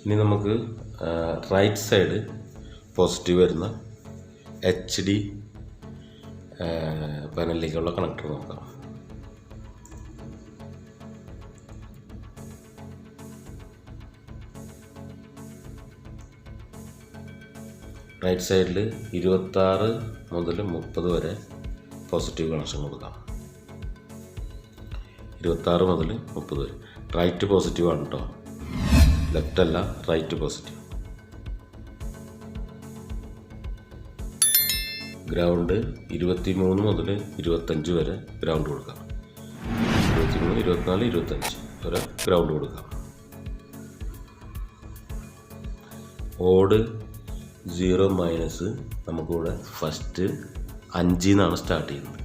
ഇനി നമുക്ക് right side positive വരുന്ന HD പാനലിലേക്കുള്ള കണക്ടർ നോക്കാം. റൈറ്റ് സൈഡിൽ 26 മുതൽ 30 വരെ പോസിറ്റീവ് കണക്ഷൻ കൊടുക്കാം. 26 മുതൽ 30 വരെ റൈറ്റ് പോസിറ്റീവ് ആണ് കേട്ടോ, ലെഫ്റ്റ് അല്ല, റൈറ്റ് പോസിറ്റീവ്. ഗ്രൗണ്ട് 23 മുതൽ 25 വരെ ഗ്രൗണ്ട് കൊടുക്കാം. 23, 24, 25 വരെ ഗ്രൗണ്ട് കൊടുക്കാം. ഓഡ് 0- നമുക്കിവിടെ ഫസ്റ്റ് 5 നിന്നാണ് സ്റ്റാർട്ട് ചെയ്യുന്നത്.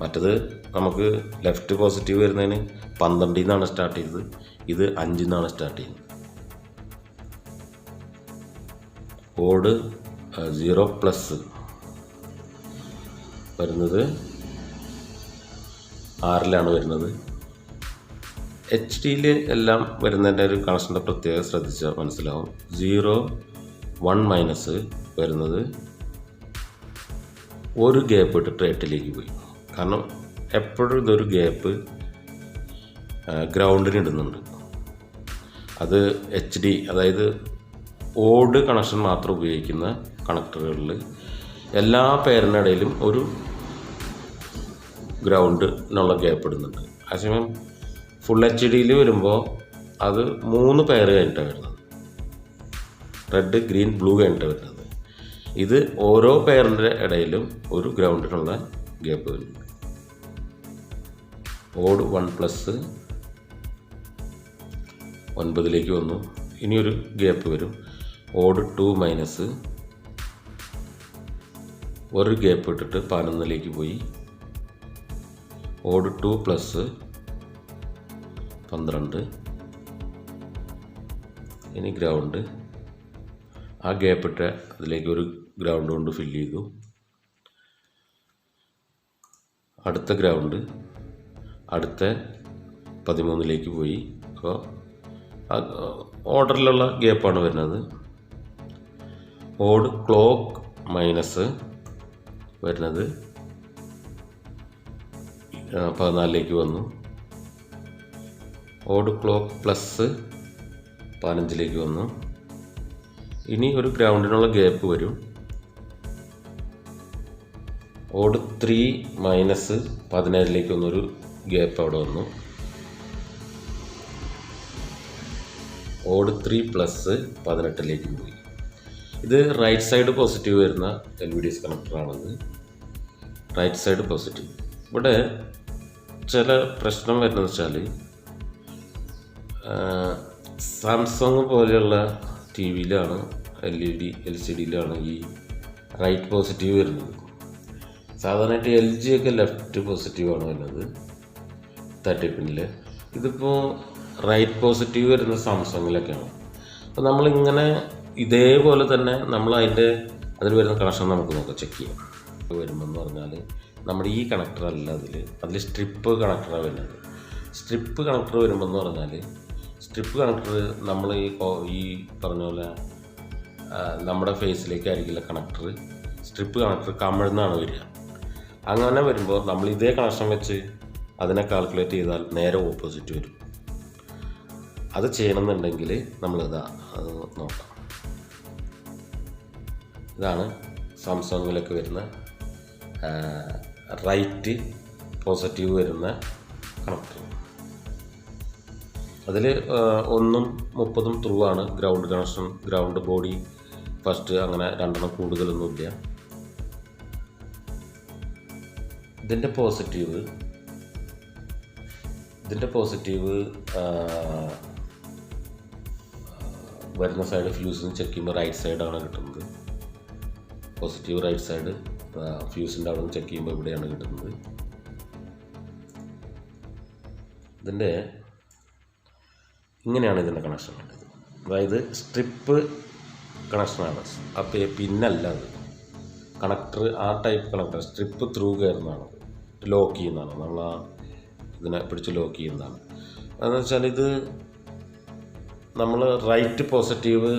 മറ്റത് നമുക്ക് ലെഫ്റ്റ് പോസിറ്റീവ് വരുന്നതിന് 12 നിന്നാണ് സ്റ്റാർട്ട് ചെയ്തത്, ഇത് 5 നിന്നാണ് സ്റ്റാർട്ട് ചെയ്യുന്നത്. ഓഡ് 0+ വരുന്നത് 6-ലാണ് വരുന്നത്. HD എല്ലാം വരുന്നതിൻ്റെ ഒരു കണക്ഷൻ്റെ പ്രത്യേകം ശ്രദ്ധിച്ചാൽ മനസ്സിലാവും. 0-1- വരുന്നത് ഒരു ഗ്യാപ്പ് ഇട്ടിട്ട് 8ലേക്ക് പോയി. കാരണം എപ്പോഴും ഇതൊരു ഗ്യാപ്പ് ഗ്രൗണ്ടിന് ഇടുന്നുണ്ട്. അത് HD, അതായത് ഓഡ് കണക്ഷൻ മാത്രം ഉപയോഗിക്കുന്ന കണക്ടറുകളിൽ എല്ലാ പേരിനിടയിലും ഒരു ഗ്രൗണ്ടിനുള്ള ഗ്യാപ്പ് ഇടുന്നുണ്ട്. അതേസമയം ഫുൾ HD വരുമ്പോൾ അത് 3 പെയർ കഴിഞ്ഞിട്ടാണ് വരുന്നത്. റെഡ്, ഗ്രീൻ, ബ്ലൂ കഴിഞ്ഞിട്ടാണ് വരുന്നത്. ഇത് ഓരോ പെയറിൻ്റെ ഇടയിലും ഒരു ഗ്രൗണ്ടിനുള്ള ഗ്യാപ്പ് വരും. ഓഡ് 1+ 9ലേക്ക് വന്നു. ഇനിയൊരു ഗ്യാപ്പ് വരും. ഓഡ് 2- ഒരു ഗ്യാപ്പ് ഇട്ടിട്ട് 11ലേക്ക് പോയി. ഓഡ് 2+ 12. ഇനി ഗ്രൗണ്ട്, ആ ഗ്യാപ്പ് ഇട്ട അതിലേക്ക് ഒരു ഗ്രൗണ്ട് കൊണ്ട് ഫില്ല് ചെയ്തു. അടുത്ത ഗ്രൗണ്ട് അടുത്ത 13ലേക്ക് പോയി. അപ്പോൾ ഓർഡറിലുള്ള ഗ്യാപ്പാണ് വരുന്നത്. ഓഡ് ക്ലോക്ക് മൈനസ് വരുന്നത് 14ലേക്ക് വന്നു. ഓഡ് ക്ലോക്ക് പ്ലസ് 15ലേക്ക് വന്നു. ഇനി ഒരു ഗ്രൗണ്ടിനുള്ള ഗ്യാപ്പ് വരും. ഓഡ് 3- 17ലേക്ക് വന്നൊരു ഗ്യാപ്പ് അവിടെ വന്നു. ഓഡ് 3+ 18ലേക്ക് പോയി. ഇത് റൈറ്റ് സൈഡ് പോസിറ്റീവ് വരുന്ന LVDS കണക്ടറാണത്. Right side positive. ഇവിടെ ചില പ്രശ്നം വരുന്നത് വെച്ചാൽ സാംസങ് പോലെയുള്ള TV-യിലാണ്, LED LCD-യിലാണ് ഈ റൈറ്റ് പോസിറ്റീവ് വരുന്നത്. സാധാരണയായിട്ട് LG ഒക്കെ ലെഫ്റ്റ് പോസിറ്റീവാണ് വരുന്നത് 30 പിന്നിൽ. ഇതിപ്പോൾ റൈറ്റ് പോസിറ്റീവ് വരുന്ന സാംസങ്ങിലൊക്കെയാണ്. അപ്പോൾ നമ്മളിങ്ങനെ ഇതേപോലെ തന്നെ നമ്മൾ അതിൽ വരുന്ന കണക്ഷൻ നമുക്ക് നോക്കാം, ചെക്ക് ചെയ്യാം. വരുമ്പോൾ പറഞ്ഞാൽ നമ്മുടെ ഈ കണക്ടർ അല്ല, അതിൽ സ്ട്രിപ്പ് കണക്ടറാണ് വരുന്നത്. സ്ട്രിപ്പ് കണക്ടർ വരുമ്പോൾ പറഞ്ഞാൽ സ്ട്രിപ്പ് കണക്ടർ നമ്മൾ ഈ പറഞ്ഞ പോലെ നമ്മുടെ ഫേസിലേക്കായിരിക്കില്ല കണക്ടർ. സ്ട്രിപ്പ് കണക്ടർ കമിഴ്ന്നാണ് വരിക. അങ്ങനെ വരുമ്പോൾ നമ്മൾ ഇതേ കണക്ഷൻ വെച്ച് അതിനെ കാൽക്കുലേറ്റ് ചെയ്താൽ നേരെ ഓപ്പോസിറ്റ് വരും. അത് ചെയ്യണമെന്നുണ്ടെങ്കിൽ നമ്മളിത് നോക്കാം. ഇതാണ് സാംസങ്ങിലൊക്കെ വരുന്ന റൈറ്റ് പോസിറ്റീവ് വരുന്ന കണക്ടർ. അതിൽ 1ഉം 30ഉം ത്രൂ ആണ്. Ground connection, ground body first, അങ്ങനെ 2 കൂടുതലൊന്നുമില്ല. ഇതിൻ്റെ പോസിറ്റീവ് വരുന്ന സൈഡ് ഫ്യൂസിന് ചെക്ക് ചെയ്യുമ്പോൾ റൈറ്റ് സൈഡാണ് കിട്ടുന്നത്. പോസിറ്റീവ് റൈറ്റ് സൈഡ് ഫ്യൂസിൻ്റെ അവിടെ നിന്ന് ചെക്ക് ചെയ്യുമ്പോൾ ഇവിടെയാണ് കിട്ടുന്നത്. ഇതിൻ്റെ ഇങ്ങനെയാണ് ഇതിൻ്റെ കണക്ഷൻ വേണ്ടത്. അതായത് സ്ട്രിപ്പ് കണക്ഷനാണ്. അപ്പോൾ പിന്നല്ല, അത് കണക്ടർ ആ ടൈപ്പ് കണക്ടർ സ്ട്രിപ്പ് ത്രൂ കയറുന്നതാണ്, ലോക്ക് ചെയ്യുന്നതാണ്. നമ്മൾ ഇതിനെ പിടിച്ച് ലോക്ക് ചെയ്യുന്നതാണ്. അതെന്ന് വെച്ചാൽ ഇത് നമ്മൾ റൈറ്റ് പോസിറ്റീവ്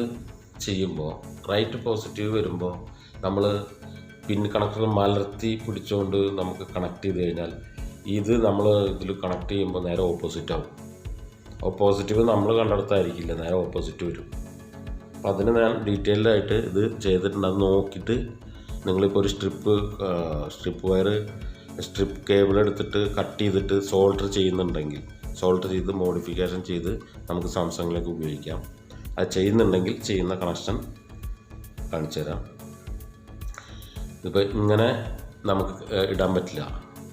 ചെയ്യുമ്പോൾ, റൈറ്റ് പോസിറ്റീവ് വരുമ്പോൾ നമ്മൾ പിൻ കണക്ടർ മലർത്തി പിടിച്ചുകൊണ്ട് നമുക്ക് കണക്ട് ചെയ്ത് കഴിഞ്ഞാൽ ഇത് നമ്മൾ ഇതിൽ കണക്ട് ചെയ്യുമ്പോൾ നേരെ ഓപ്പോസിറ്റ് ആവും. പോസിറ്റീവ് നമ്മൾ കണ്ടെടുത്തായിരിക്കില്ല, നേരെ ഓപ്പോസിറ്റ് വരും. അപ്പോൾ അതിന് ഞാൻ ഡീറ്റെയിൽഡായിട്ട് ഇത് ചെയ്തിട്ടുണ്ട്. അത് നോക്കിയിട്ട് നിങ്ങളിപ്പോൾ ഒരു സ്ട്രിപ്പ് വയർ സ്ട്രിപ്പ് കേബിൾ എടുത്തിട്ട് കട്ട് ചെയ്തിട്ട് സോൾഡർ ചെയ്യുന്നുണ്ടെങ്കിൽ, സോൾഡർ ചെയ്ത് മോഡിഫിക്കേഷൻ ചെയ്ത് നമുക്ക് സാംസങ്ങിലേക്ക് ഉപയോഗിക്കാം. അത് ചെയ്യുന്നുണ്ടെങ്കിൽ ചെയ്യുന്ന കണക്ഷൻ കാണിച്ചു തരാം. ഇപ്പോൾ ഇങ്ങനെ നമുക്ക് ഇടാൻ പറ്റില്ല.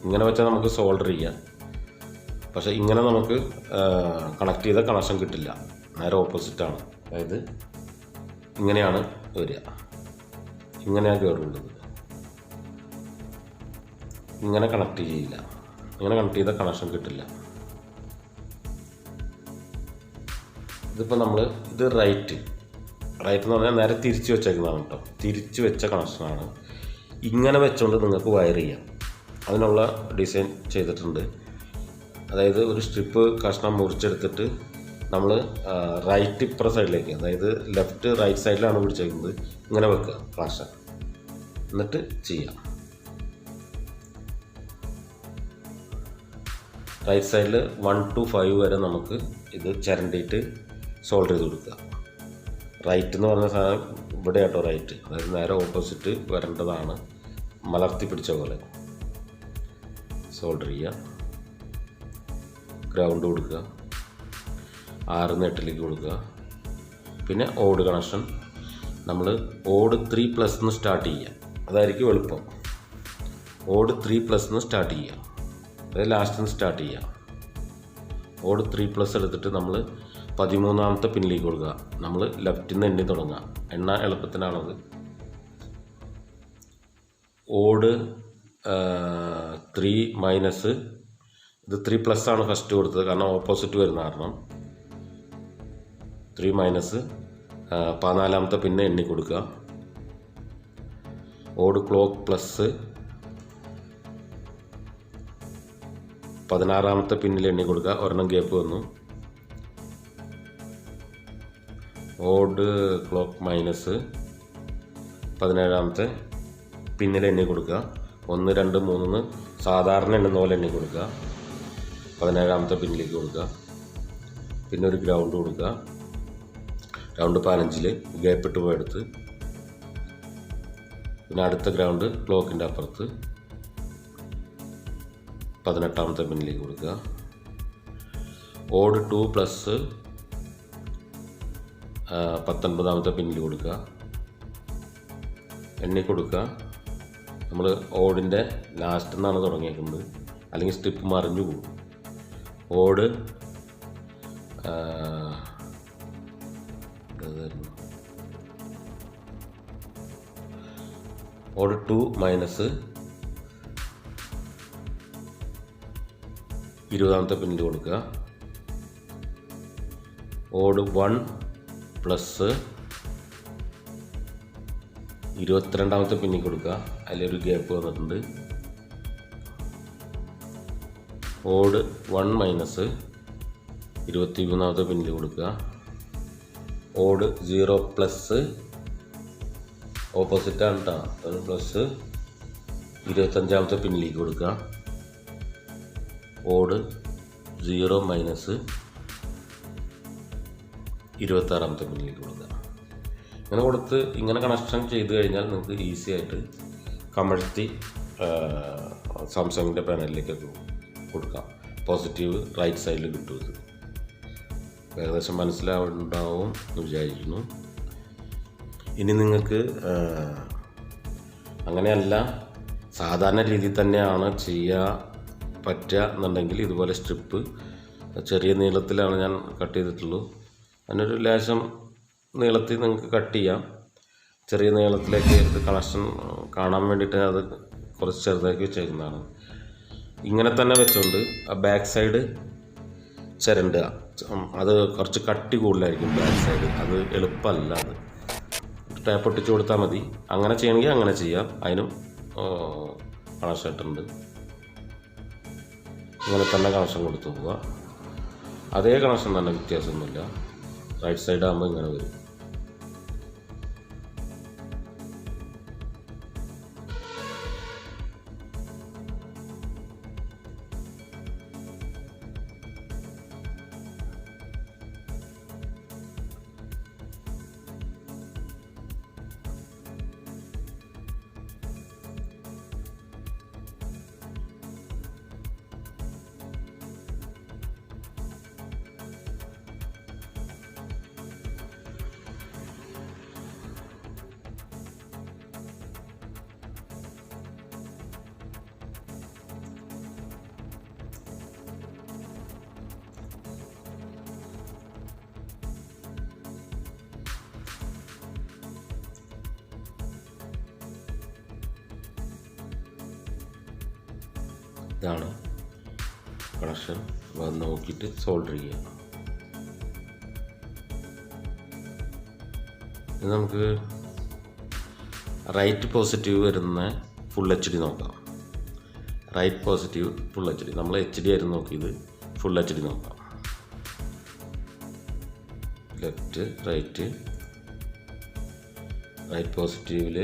ഇങ്ങനെ വെച്ചാൽ നമുക്ക് സോൾഡർ ചെയ്യാം, പക്ഷേ ഇങ്ങനെ നമുക്ക് കണക്ട് ചെയ്ത കണക്ഷൻ കിട്ടില്ല, നേരെ ഓപ്പോസിറ്റാണ്. അതായത് ഇങ്ങനെയാണ് വരിക, ഇങ്ങനെയാണ് കയറുള്ളത്. ഇങ്ങനെ കണക്ട് ചെയ്യില്ല, ഇങ്ങനെ കണക്ട് ചെയ്ത കണക്ഷൻ കിട്ടില്ല. ഇതിപ്പോൾ നമ്മൾ ഇത് റൈറ്റ് എന്ന് പറഞ്ഞാൽ നേരെ തിരിച്ച് വെച്ചേക്കുന്നതാണ് കേട്ടോ. തിരിച്ച് വെച്ച കണക്ഷനാണ്. ഇങ്ങനെ വെച്ചുകൊണ്ട് നിങ്ങൾക്ക് വയർ ചെയ്യാം. അതിനുള്ള ഡിസൈൻ ചെയ്തിട്ടുണ്ട്. അതായത് ഒരു സ്ട്രിപ്പ് കഷ്ണം മുറിച്ചെടുത്തിട്ട് നമ്മൾ റൈറ്റ് ഇപ്പുറ സൈഡിലേക്ക്, അതായത് ലെഫ്റ്റ് റൈറ്റ് സൈഡിലാണ് പിടിച്ചേക്കുന്നത്, ഇങ്ങനെ വെക്കുക കണക്ഷൻ, എന്നിട്ട് ചെയ്യാം. റൈറ്റ് സൈഡിൽ 1 to 5 വരെ നമുക്ക് ഇത് ചിരണ്ടിയിട്ട് സോൾഡർ ചെയ്ത് കൊടുക്കുക. റൈറ്റ് എന്ന് പറഞ്ഞ സാധനം ഇവിടെ കേട്ടോ, റൈറ്റ്, അതായത് നേരെ ഓപ്പോസിറ്റ് വരേണ്ടതാണ്. മലർത്തി പിടിച്ച പോലെ സോൾഡർ ചെയ്യുക. ഗ്രൗണ്ട് കൊടുക്കുക, 6 8ലേക്ക് കൊടുക്കുക. പിന്നെ ഓഡ് കണക്ഷൻ നമ്മൾ ഓഡ് 3+ സ്റ്റാർട്ട് ചെയ്യുക. അതായിരിക്കും എളുപ്പം. ഓഡ് 3+ സ്റ്റാർട്ട് ചെയ്യുക, അതായത് ലാസ്റ്റിൽ സ്റ്റാർട്ട് ചെയ്യുക. ഓഡ് 3+ എടുത്തിട്ട് നമ്മൾ 13ാമത്തെ പിന്നിലേക്ക് കൊടുക്കുക. നമ്മൾ ലെഫ്റ്റിൽ നിന്ന് എണ്ണി തുടങ്ങുക. എണ്ണ എളുപ്പത്തിനാണത്. ഓഡ് 3- ഇത് 3+ ആണ് ഫസ്റ്റ് കൊടുത്തത്, കാരണം ഓപ്പോസിറ്റ് വരുന്ന കാരണം. 3- 14ാമത്തെ പിന്നെ എണ്ണി കൊടുക്കുക. ഓഡ് ക്ലോക്ക് പ്ലസ് 16ാമത്തെ പിന്നിൽ എണ്ണി കൊടുക്കുക. ഒരെണ്ണം ഗ്യാപ്പ് വന്നു. ഓഡ് ക്ലോക്ക് മൈനസ് 17ാമത്തെ പിന്നിൽ എണ്ണി കൊടുക്കുക. 1 2 3 സാധാരണ എണ്ണുന്ന പോലെ എണ്ണി കൊടുക്കുക. 17ാമത്തെ പിന്നിലേക്ക് കൊടുക്കുക. പിന്നെ ഒരു ഗ്രൗണ്ട് കൊടുക്കുക. ഗ്രൗണ്ട് 15 ഗ്യാപ്പിട്ട് പോയെടുത്ത്, പിന്നെ അടുത്ത ഗ്രൗണ്ട് ക്ലോക്കിൻ്റെ അപ്പുറത്ത് 18ാമത്തെ പിന്നിലേക്ക് കൊടുക്കുക. ഓഡ് 2+ 19ാമത്തെ പിന്നിൽ കൊടുക്കുക. എണ്ണി കൊടുക്കുക. നമ്മൾ ഓടിൻ്റെ ലാസ്റ്റ് നിന്നാണ് തുടങ്ങിയേക്കുന്നത്, അല്ലെങ്കിൽ സ്റ്റിപ്പ് മറിഞ്ഞു പോകും. ഓഡ് 2- 20ാമത്തെ പിന്നിൽ കൊടുക്കുക. ഓഡ് 1+ 22ാമത്തെ പിന്നിൽ കൊടുക്കുക. അതിലൊരു ഗ്യാപ്പ് വന്നിട്ടുണ്ട്. ഓഡ് 1- 23ാമത്തെ പിന്നിൽ കൊടുക്കുക. ഓഡ് 0+ ഓപ്പോസിറ്റാണ് കേട്ടോ, പ്ലസ് 25ാമത്തെ പിന്നിലേക്ക് കൊടുക്കുക. ഓഡ് 0- 26ാമത്തെ പിന്നിലേക്ക് കൊടുക്കുക. ഇങ്ങനെ കൊടുത്ത് ഇങ്ങനെ കണക്ഷൻ ചെയ്ത് കഴിഞ്ഞാൽ നിങ്ങൾക്ക് ഈസി ആയിട്ട് കമഴ്ത്തി സാംസങ്ങിൻ്റെ പാനലിലേക്കൊക്കെ കൊടുക്കാം. പോസിറ്റീവ് റൈറ്റ് സൈഡിൽ കിട്ടും. ഇത് ഏകദേശം മനസ്സിലാവുന്നുണ്ടാവും എന്ന് വിചാരിക്കുന്നു. ഇനി നിങ്ങൾക്ക് അങ്ങനെയല്ല, സാധാരണ രീതിയിൽ തന്നെയാണ് ചെയ്യാൻ പറ്റുക എന്നുണ്ടെങ്കിൽ ഇതുപോലെ സ്ട്രിപ്പ് ചെറിയ നീളത്തിലാണ് ഞാൻ കട്ട് ചെയ്തിട്ടുള്ളൂ. അതിനൊരു ലേശം നീളത്തിൽ നിങ്ങൾക്ക് കട്ട് ചെയ്യാം. ചെറിയ നീളത്തിലേക്ക് ഇത് കണക്ഷൻ കാണാൻ വേണ്ടിയിട്ട് അത് കുറച്ച് ചെറുതാക്കി വെച്ചേക്കുന്നതാണ്. ഇങ്ങനെ തന്നെ വെച്ചുകൊണ്ട് ആ ബാക്ക് സൈഡ് ചിരണ്ടുക. അത് കുറച്ച് കട്ടി കൂടുതലായിരിക്കും ബാക്ക് സൈഡ്, അത് എളുപ്പമല്ല. അത് ടാപ്പ് ഒട്ടിച്ച് കൊടുത്താൽ മതി. അങ്ങനെ ചെയ്യണമെങ്കിൽ അങ്ങനെ ചെയ്യാം, അതിനും കണക്ഷൻ ഇട്ടുണ്ട്. ഇങ്ങനെ തന്നെ കണക്ഷൻ കൊടുത്തു പോവുക. അതേ കണക്ഷൻ തന്നെ, വ്യത്യാസമൊന്നുമില്ല. റൈറ്റ് സൈഡ് ആകുമ്പോൾ ഇങ്ങനെ വരും. ഇതാണ് കണക്ഷൻ. വന്ന് നോക്കിയിട്ട് സോൾഡർ ചെയ്യാം. ഇത് നമുക്ക് റൈറ്റ് പോസിറ്റീവ് വരുന്ന ഫുൾ HD നോക്കാം. Right positive full HD. നമ്മൾ HD ആയിരുന്നു നോക്കിയത്, ഫുൾ HD നോക്കാം. ലെഫ്റ്റ് റൈറ്റ് പോസിറ്റീവിൽ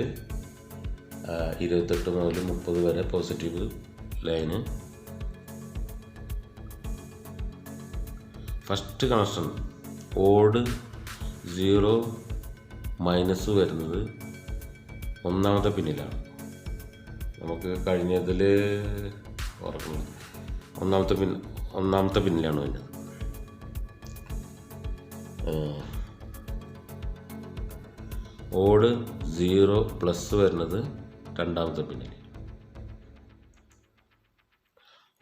28 മുതൽ 30 വരെ positive line. First connection odd 0 minus വരുന്നത് ഒന്നാമത്തെ പിന്നിലാണ്. നമുക്ക് കഴിഞ്ഞതിൽ ഓർക്കണം, ഒന്നാമത്തെ പിന്നിലാണ് വരുന്നത്. ഓഡ് 0 പ്ലസ് വരുന്നത് രണ്ടാമത്തെ പിന്നിൽ.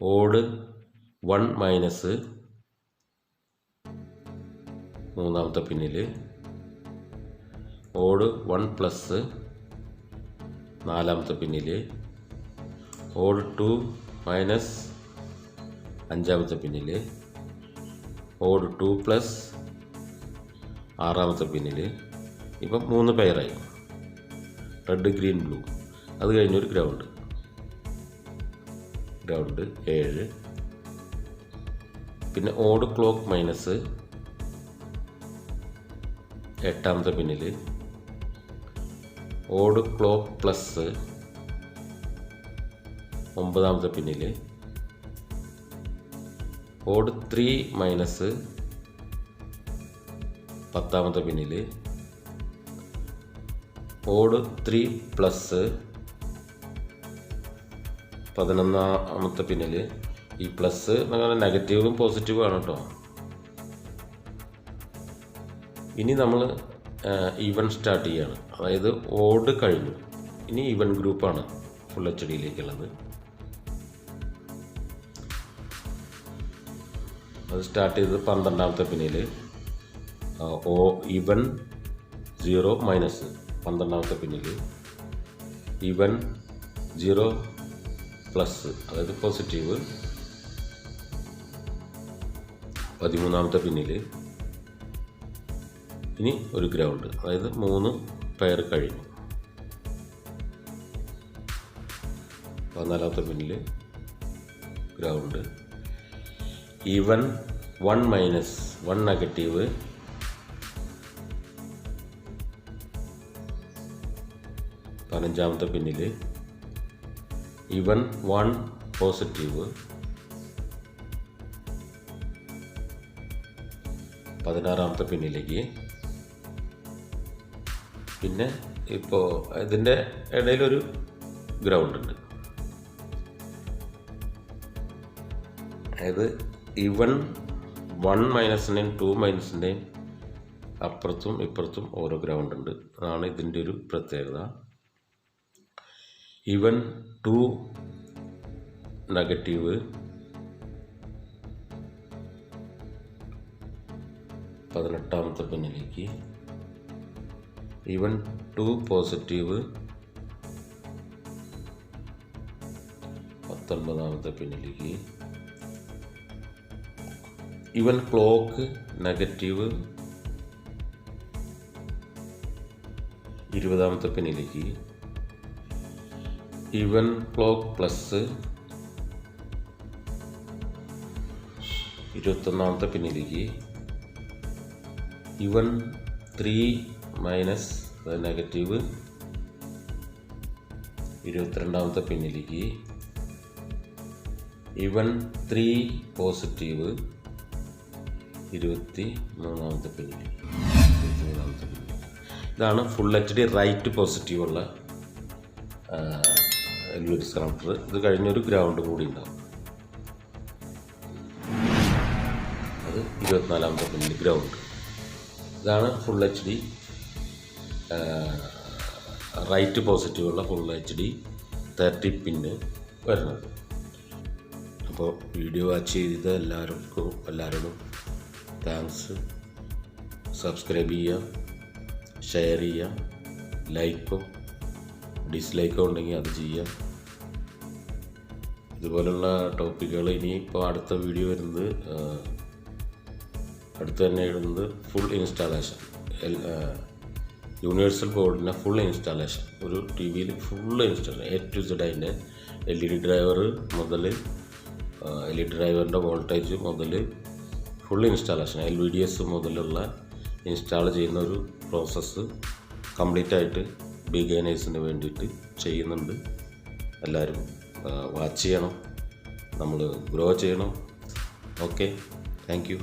ഓഡ് 1 മൈനസ് മൂന്നാമത്തെ പിന്നിൽ. ഓഡ് 1 പ്ലസ് നാലാമത്തെ പിന്നിൽ. ഓഡ് 2 മൈനസ് അഞ്ചാമത്തെ പിന്നിൽ. ഓഡ് 2 പ്ലസ് ആറാമത്തെ പിന്നിൽ. ഇപ്പം 3 പെയറായി, റെഡ് ഗ്രീൻ ബ്ലൂ. അത് കഴിഞ്ഞൊരു ഗ്രൗണ്ട് 7. പിന്നെ ഓഡ് ക്ലോക്ക് മൈനസ് എട്ടാമത്തെ പിന്നിൽ. ഓഡ് ക്ലോക്ക് പ്ലസ് ഒമ്പതാമത്തെ പിന്നിൽ. ഓഡ് 3 മൈനസ് പത്താമത്തെ പിന്നിൽ. ഓഡ് 3 പ്ലസ് 11ാമത്തെ പിന്നിൽ. ഈ പ്ലസ് നെഗറ്റീവും പോസിറ്റീവും ആണ് കേട്ടോ. ഇനി നമ്മൾ ഈവൻ സ്റ്റാർട്ട് ചെയ്യാണ്. അതായത് ഓഡ് കഴിഞ്ഞു, ഇനി ഈവൻ ഗ്രൂപ്പാണ് ഫുൾ HDയിലേക്കുള്ളത്. അത് സ്റ്റാർട്ട് ചെയ്തത് 12ാമത്തെ പിന്നിൽ. ഈവൻ 0 മൈനസ് 12ാമത്തെ പിന്നിൽ. ഈവൻ 0 പ്ലസ് അതായത് പോസിറ്റീവ് 13ാമത്തെ പിന്നിൽ. ഇനി ഒരു ഗ്രൗണ്ട്, അതായത് 3 പെയർ കഴിഞ്ഞു. 14ാമത്തെ പിന്നിൽ ഗ്രൗണ്ട്. Even 1 minus 1 negative. 15ാമത്തെ പിന്നിൽ. Even 1 positive. 16ാമത്തെ പിന്നിലേക്ക്. പിന്നെ ഇപ്പോൾ ഇതിൻ്റെ ഇടയിലൊരു ഗ്രൗണ്ട് ഉണ്ട്. അതായത് ഈവൻ 1 മൈനസിൻ്റെയും 2 മൈനസിൻ്റെയും അപ്പുറത്തും ഇപ്പുറത്തും ഓരോ ഗ്രൗണ്ട് ഉണ്ട്. അതാണ് ഇതിൻ്റെ ഒരു പ്രത്യേകത. Even 2 negative. 18ാമത്തെ പിന്നിലേക്ക്. Even 2 positive. 19ാമത്തെ പിന്നിലേക്ക്. Even clock negative. 20ാമത്തെ പിന്നിലേക്ക്. ഈവൻ ക്ലോക്ക് പ്ലസ് 21ാമത്തെ പിന്നിലേക്ക്. ഇവൻ 3 മൈനസ് നെഗറ്റീവ് 22ാമത്തെ പിന്നിലേക്ക്, ഇവൻ 3 പോസിറ്റീവ് 23ാമത്തെ പിന്നിലേക്ക്. ഇതാണ് ഫുൾ HD റൈറ്റ് പോസിറ്റീവുള്ള LVDS കണക്ടർ. ഇത് കഴിഞ്ഞൊരു ഗ്രൗണ്ട് കൂടി ഉണ്ടാവും. അത് 24ാമത്തെ പിന്നിൽ ഗ്രൗണ്ട്. ഇതാണ് ഫുൾ HD റൈറ്റ് പോസിറ്റീവുള്ള ഫുൾ HD 30 പിന്ന് വരുന്നത്. അപ്പോൾ വീഡിയോ വാച്ച് ചെയ്ത എല്ലാവരോടും താങ്ക്സ്. സബ്സ്ക്രൈബ് ചെയ്യുക, ഷെയർ ചെയ്യുക, ലൈക്കോ ഡിസ്ലൈക്കോ ഉണ്ടെങ്കിൽ അത് ചെയ്യുക. ഇതുപോലുള്ള ടോപ്പിക്കുകൾ ഇനിയിപ്പോൾ അടുത്ത വീഡിയോ വരുന്നത് അടുത്ത് തന്നെ ഇടുന്നത് ഫുൾ ഇൻസ്റ്റാളേഷൻ, യൂണിവേഴ്സൽ ബോർഡിൻ്റെ ഫുൾ ഇൻസ്റ്റാളേഷൻ. ഒരു ടി വിയിൽ full installation A to Z. അതിൻ്റെ LED ഡ്രൈവർ മുതൽ LED ഡ്രൈവറിൻ്റെ വോൾട്ടേജ് മുതൽ ഫുൾ ഇൻസ്റ്റാളേഷൻ, LVDS മുതലുള്ള ഇൻസ്റ്റാൾ ചെയ്യുന്ന ഒരു പ്രോസസ്സ് കംപ്ലീറ്റ് ആയിട്ട് ബിഗിനേഴ്സിന് വേണ്ടിയിട്ട് ചെയ്യുന്നുണ്ട്. എല്ലാവരും വാച്ച് ചെയ്യണം, നമ്മൾ ഗ്രോ ചെയ്യണം. Okay, thank you.